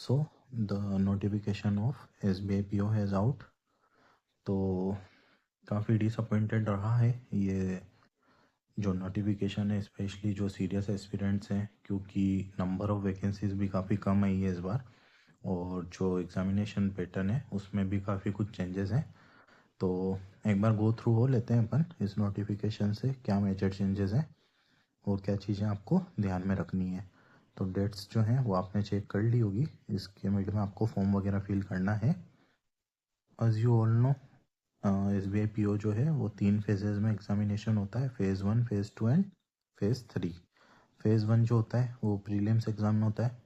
So the notification of SBI PO has out. तो काफ़ी disappointed रहा है ये जो नोटिफिकेशन है, स्पेशली जो सीरियस एस्पिरेंट्स हैं, क्योंकि नंबर ऑफ़ वैकेंसीज भी काफ़ी कम आई है इस बार, और जो एग्ज़ामिनेशन पैटर्न है उसमें भी काफ़ी कुछ चेंजेस हैं। तो एक बार गो थ्रू हो लेते हैं अपन इस नोटिफिकेशन से, क्या मेजर चेंजेस हैं और क्या चीज़ें आपको ध्यान में रखनी है। तो डेट्स जो हैं वो आपने चेक कर ली होगी, इसके मिड में आपको फॉर्म वगैरह फिल करना है। As you all know, SBI PO जो है वो 3 फेजेज़ में एग्जामिनेशन होता है, phase 1, phase 2 and phase 3। Phase 1 जो होता है वो प्रीलिम्स एग्जाम में होता है,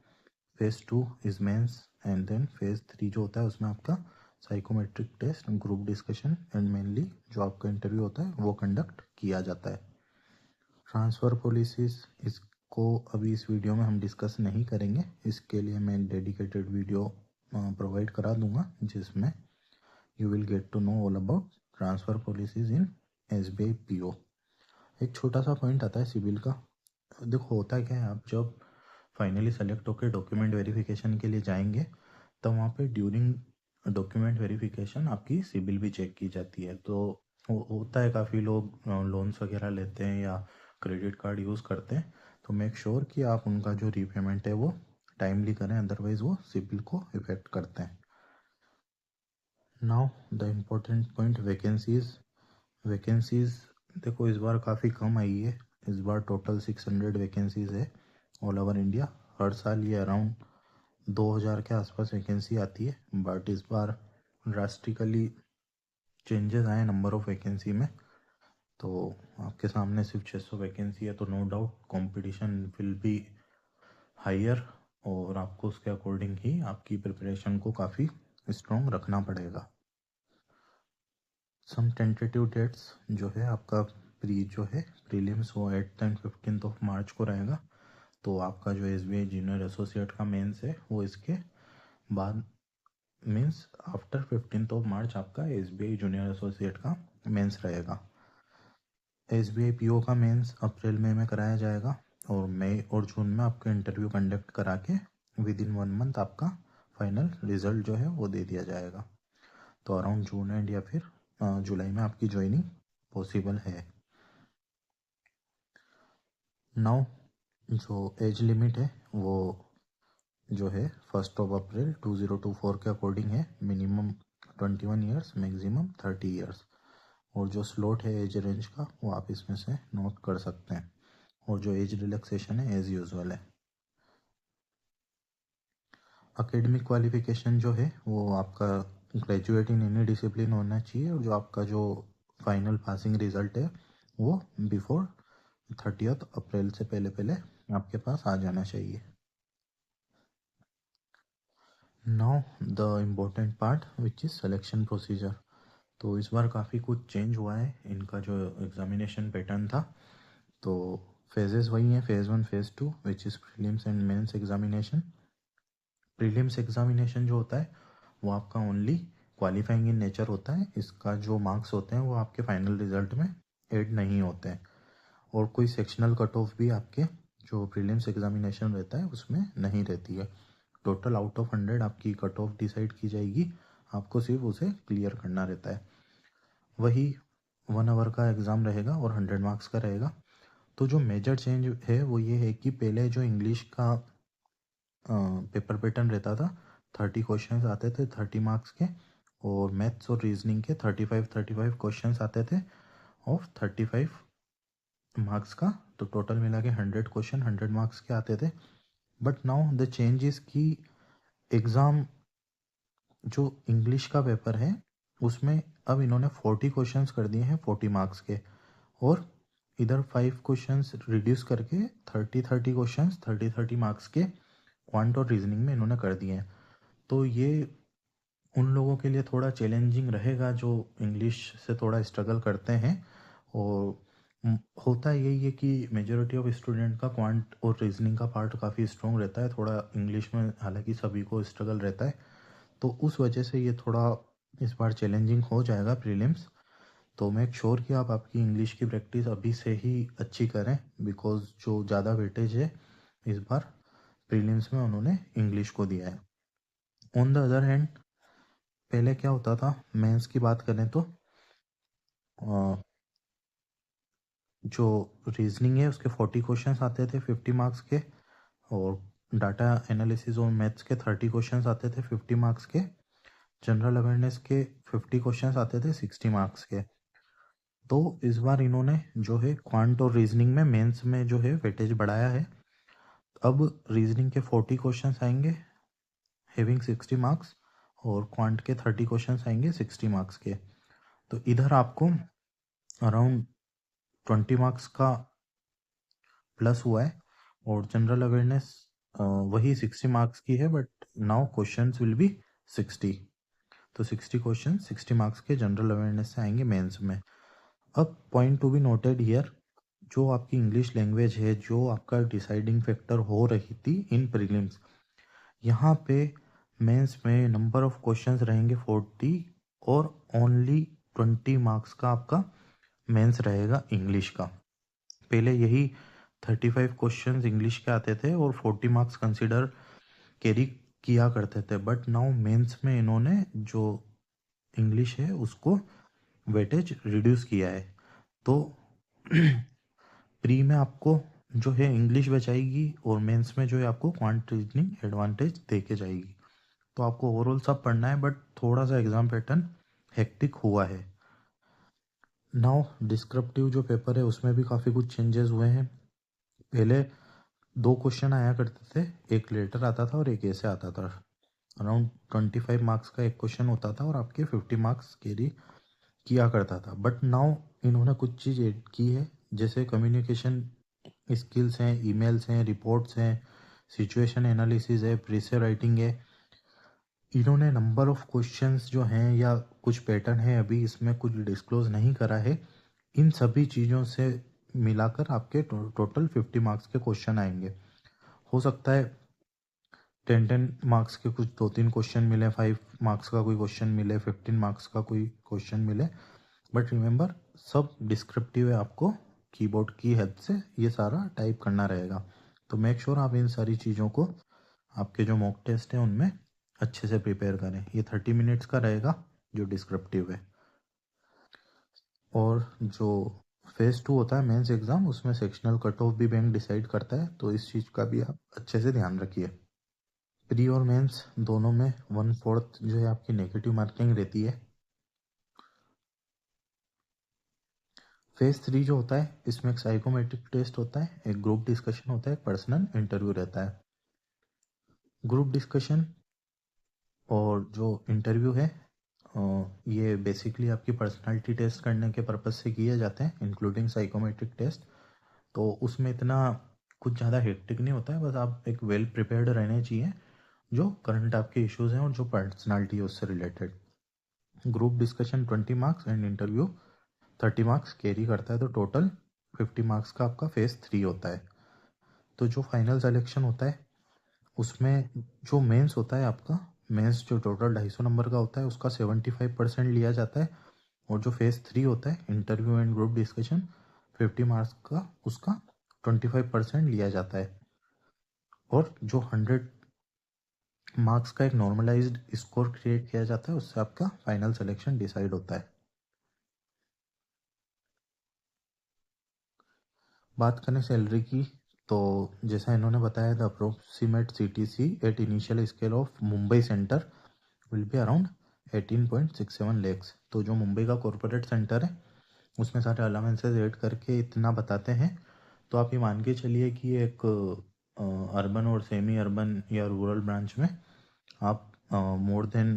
phase 2 is mains, and then phase 3 जो होता है उसमें आपका psychometric test, group discussion and mainly जो आपका इंटरव्यू होता है वो कंडक्ट किया जाता है। ट्रांसफ़र पॉलिसीज़, इसको अभी इस वीडियो में हम डिस्कस नहीं करेंगे, इसके लिए मैं डेडिकेटेड वीडियो प्रोवाइड करा दूंगा जिसमें you will get to know all about transfer policies in SBI PO। एक छोटा सा पॉइंट आता है सिविल का। देखो होता क्या है, आप जब फाइनली सेलेक्ट होकर डॉक्यूमेंट वेरिफिकेशन के लिए जाएंगे तो वहाँ पे ड्यूरिंग डॉक्यूमेंट वेरिफिकेशन आपकी सिविल भी चेक की जाती है। तो होता है काफ़ी लोग लोन्स वगैरह लेते हैं या क्रेडिट कार्ड यूज़ करते हैं, तो मेक श्योर कि आप उनका जो रीपेमेंट है वो टाइमली करें, अदरवाइज़ वो सिविल को इफ़ेक्ट करते हैं। Now the important point, vacancies देखो इस बार काफ़ी कम आई है। इस बार टोटल 600 वैकेंसीज़ है ऑल ओवर इंडिया। हर साल ये अराउंड 2000 के आसपास वैकेंसी आती है, बट इस बार ड्रास्टिकली चेंजेस आए नंबर ऑफ़ वैकेंसी में। तो आपके सामने सिर्फ 600 वैकेंसी है, तो no doubt competition will be higher, और आपको उसके अकॉर्डिंग ही आपकी प्रिपरेशन को काफ़ी स्ट्रॉन्ग रखना पड़ेगा। सम टेंटेटिव डेट्स जो है आपका प्रीलिम्स वो 8th and 15th of March को रहेगा। तो आपका जो SBI जूनियर एसोसिएट का मेंस है वो इसके बाद, means after 15th of March आपका SBI जूनियर एसोसिएट का मेंस रहेगा। SBI PO का मेंस अप्रैल मई में कराया जाएगा, और मई और जून में आपका इंटरव्यू कंडक्ट करा के विद इन 1 मंथ आपका फाइनल रिजल्ट जो है वो दे दिया जाएगा। तो अराउंड जून एंड या फिर जुलाई में आपकी ज्वाइनिंग पॉसिबल है। नाउ जो एज लिमिट है वो जो है 1 अप्रैल 2024 के अकॉर्डिंग है, मिनिमम 21 ईयर्स, मैक्सिमम 30 ईयर्स। और जो स्लॉट है एज रेंज का वो आप इसमें से नोट कर सकते हैं, और जो एज रिलैक्सेशन है एज यूजुअल है। एकेडमिक क्वालिफिकेशन जो है वो आपका ग्रेजुएट इन एनी डिसिप्लिन होना चाहिए, और जो आपका जो फाइनल पासिंग रिजल्ट है वो बिफोर 30 अप्रैल से पहले पहले आपके पास आ जाना चाहिए। Now the important part which is selection procedure. तो इस बार काफ़ी कुछ चेंज हुआ है इनका जो एग्ज़ामिनेशन पैटर्न था। तो फेजेस वही हैं, phase 1, phase 2 which is prelims and mains examination. Prelims examination जो होता है वो आपका ओनली क्वालिफाइंग इन नेचर होता है, इसका जो मार्क्स होते हैं वो आपके फाइनल रिजल्ट में ऐड नहीं होते हैं, और कोई सेक्शनल कट ऑफ भी आपके जो प्रीलिम्स एग्जामिनेशन रहता है उसमें नहीं रहती है। टोटल आउट ऑफ 100 आपकी कट ऑफ डिसाइड की जाएगी, आपको सिर्फ उसे क्लियर करना रहता है। वही 1 आवर का एग्ज़ाम रहेगा और 100 मार्क्स का रहेगा। तो जो मेजर चेंज है वो ये है कि पहले जो इंग्लिश का पेपर पैटर्न रहता था, 30 क्वेश्चंस आते थे 30 मार्क्स के, और मैथ्स और रीजनिंग के 35 क्वेश्चंस आते थे ऑफ 35 मार्क्स का। तो टोटल मिला के 100 क्वेश्चन 100 मार्क्स के आते थे। But now the change is की एग्ज़ाम जो इंग्लिश का पेपर है उसमें अब इन्होंने 40 क्वेश्चंस कर दिए हैं 40 मार्क्स के, और इधर 5 क्वेश्चंस रिड्यूस करके 30 क्वेश्चंस 30 मार्क्स के क्वांट और रीजनिंग में इन्होंने कर दिए हैं। तो ये उन लोगों के लिए थोड़ा चैलेंजिंग रहेगा जो इंग्लिश से थोड़ा स्ट्रगल करते हैं, और होता यही है कि मेजॉरिटी ऑफ स्टूडेंट का क्वांट और रीजनिंग का पार्ट काफ़ी स्ट्रॉन्ग रहता है, थोड़ा इंग्लिश में हालांकि सभी को स्ट्रगल रहता है। तो उस वजह से ये थोड़ा इस बार चैलेंजिंग हो जाएगा प्रीलिम्स। तो मेक श्योर कि आप आपकी इंग्लिश की प्रैक्टिस अभी से ही अच्छी करें, बिकॉज जो ज़्यादा वेटेज है इस बार प्रीलिम्स में उन्होंने इंग्लिश को दिया है। ऑन द अदर हैंड पहले क्या होता था, मेंस की बात करें तो जो रीजनिंग है उसके 40 क्वेश्चंस आते थे 50 मार्क्स के, और डाटा एनालिसिस और मैथ्स के 30 क्वेश्चंस आते थे 50 मार्क्स के, जनरल अवेयरनेस के 50 क्वेश्चंस आते थे 60 मार्क्स के। तो इस बार इन्होंने जो है क्वांट और रीजनिंग में मेंस में जो है वेटेज बढ़ाया है। अब रीजनिंग के 40 क्वेश्चंस आएंगे हैविंग 60 मार्क्स, और क्वांट के 30 क्वेश्चंस आएंगे 60 मार्क्स के। तो इधर आपको अराउंड 20 मार्क्स का प्लस हुआ है, और जनरल अवेयरनेस वही 60 मार्क्स की है, but now questions will be 60। तो 60 क्वेश्चन 60 मार्क्स के जनरल अवेयरनेस से आएंगे मेंस में। अब point to be noted here, जो आपकी इंग्लिश लैंग्वेज है, जो आपका डिसाइडिंग फैक्टर हो रही थी इन प्रीलिम्स, यहाँ पे मेंस में नंबर ऑफ क्वेश्चंस रहेंगे 40, और ओनली 20 मार्क्स का आपका मेंस रहेगा इंग्लिश का। पहले यही 35 क्वेश्चंस इंग्लिश के आते थे और 40 मार्क्स कंसिडर कैरी किया करते थे, बट नाउ मेंस में इन्होंने जो इंग्लिश है उसको वेटेज रिड्यूस किया है। तो प्री में आपको जो है इंग्लिश बचाएगी, और मेंस में जो है आपको क्वांट रीजनिंग एडवांटेज दे के जाएगी। तो आपको ओवरऑल सब पढ़ना है, बट थोड़ा सा एग्जाम पैटर्न हेक्टिक हुआ है। नाउ डिस्क्रिप्टिव जो पेपर है उसमें भी काफ़ी कुछ चेंजेस हुए हैं। पहले 2 क्वेश्चन आया करते थे, एक लेटर आता था और एक ऐसे आता था। अराउंड 25 मार्क्स का एक क्वेश्चन होता था और आपके 50 मार्क्स कैरी किया करता था। बट नाउ इन्होंने कुछ चीज़ ऐड की है, जैसे कम्युनिकेशन स्किल्स हैं, ईमेल्स हैं, रिपोर्ट्स हैं, सिचुएशन एनालिसिस है, प्रेशर राइटिंग है। इन्होंने नंबर ऑफ क्वेश्चंस जो हैं या कुछ पैटर्न है अभी इसमें कुछ डिस्क्लोज नहीं करा है। इन सभी चीज़ों से मिलाकर आपके टोटल 50 मार्क्स के क्वेश्चन आएंगे। हो सकता है 10 मार्क्स के कुछ 2-3 क्वेश्चन मिले, 5 मार्क्स का कोई क्वेश्चन मिले, 15 मार्क्स का कोई क्वेश्चन मिले, बट रिमेंबर सब डिस्क्रिप्टिव है, आपको कीबोर्ड की हेल्प से ये सारा टाइप करना रहेगा। तो मेक श्योर आप इन सारी चीज़ों को आपके जो मॉक टेस्ट है उनमें अच्छे से प्रिपेयर करें। ये 30 मिनट्स का रहेगा जो डिस्क्रिप्टिव है। और जो फेज़ 2 होता है मेंस एग्ज़ाम, उसमें सेक्शनल कट ऑफ भी बैंक डिसाइड करता है, तो इस चीज़ का भी आप अच्छे से ध्यान रखिए। प्री और मेंस दोनों में 1/4 जो है आपकी नेगेटिव मार्किंग रहती है। फेज़ 3 जो होता है इसमें एक साइकोमेट्रिक टेस्ट होता है, एक ग्रुप डिस्कशन होता है, एक पर्सनल इंटरव्यू रहता है। ग्रुप डिस्कशन और जो इंटरव्यू है ये बेसिकली आपकी पर्सनालिटी टेस्ट करने के पर्पज़ से किए जाते हैं, इंक्लूडिंग साइकोमेट्रिक टेस्ट। तो उसमें इतना कुछ ज़्यादा हेक्टिक नहीं होता है, बस आप एक वेल प्रिपेयर्ड रहने चाहिए, जो करंट आपके इश्यूज़ हैं और जो पर्सनालिटी है उससे related. Group discussion 20 marks and interview 30 marks carry करता है, तो टोटल 50 मार्क्स का आपका फेज़ 3 होता है। तो जो फाइनल सिलेक्शन होता है उसमें जो मेंस होता है आपका, मेंस जो टोटल 250 नंबर का होता है उसका 75% लिया जाता है, और जो फेज़ 3 होता है interview and group discussion 50 marks का उसका 25% लिया जाता है, और जो 100 मार्क्स का एक नॉर्मलाइज्ड स्कोर क्रिएट किया जाता है, उससे आपका फाइनल सिलेक्शन डिसाइड होता है। बात करें सैलरी की, तो जैसा इन्होंने बताया the approximate CTC at initial scale of Mumbai centre will be around 18.67 lakhs। तो जो मुंबई का कॉरपोरेट सेंटर है उसमें सारे अलाउंसेस ऐड करके इतना बताते हैं। तो आप ये मान के चलिए कि एक अर्बन और सेमी अर्बन या रूरल ब्रांच में आप मोर देन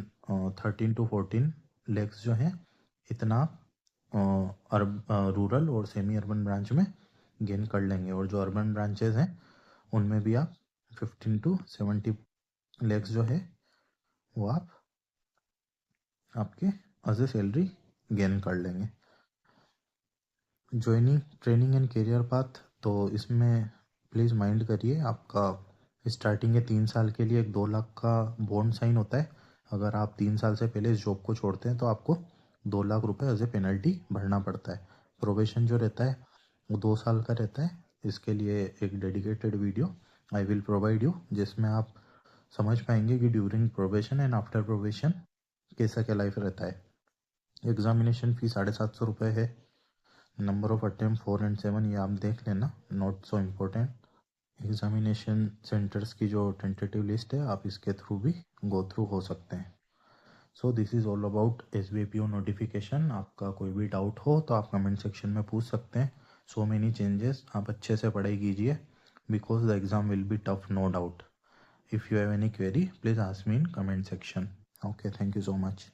13 to 14 lakhs जो हैं इतना रूरल और सेमी अर्बन ब्रांच में गेन कर लेंगे, और जो अर्बन ब्रांचेज हैं उनमें भी आप 15 to 17 lakhs जो है वो आप आपके एज ए सैलरी गेन कर लेंगे। Joining training and career path, तो इसमें प्लीज़ माइंड करिए आपका स्टार्टिंग के 3 साल के लिए एक 2 लाख का बॉन्ड साइन होता है। अगर आप 3 साल से पहले इस जॉब को छोड़ते हैं तो आपको 2 लाख रुपए एज ए पेनल्टी भरना पड़ता है। प्रोबेशन जो रहता है वो 2 साल का रहता है। इसके लिए एक dedicated video I will provide you, जिसमें आप समझ पाएंगे कि during probation and after probation कैसा क्या लाइफ रहता है। एग्जामिनेशन फ़ी 750 रुपये है। नंबर ऑफ अटेम्प्ट 4 and 7 ये आप देख लेना, not so important. Examination centres की जो टेंटेटिव लिस्ट है आप इसके थ्रू भी गो थ्रू हो सकते हैं। So this is all about SBPO notification. आपका कोई भी डाउट हो तो आप कमेंट सेक्शन में पूछ सकते हैं। सो मेनी चेंजेस, आप अच्छे से पढ़ाई कीजिए because the exam will be tough, no doubt. If you have any query, please ask me in comment section. Okay, thank you so much.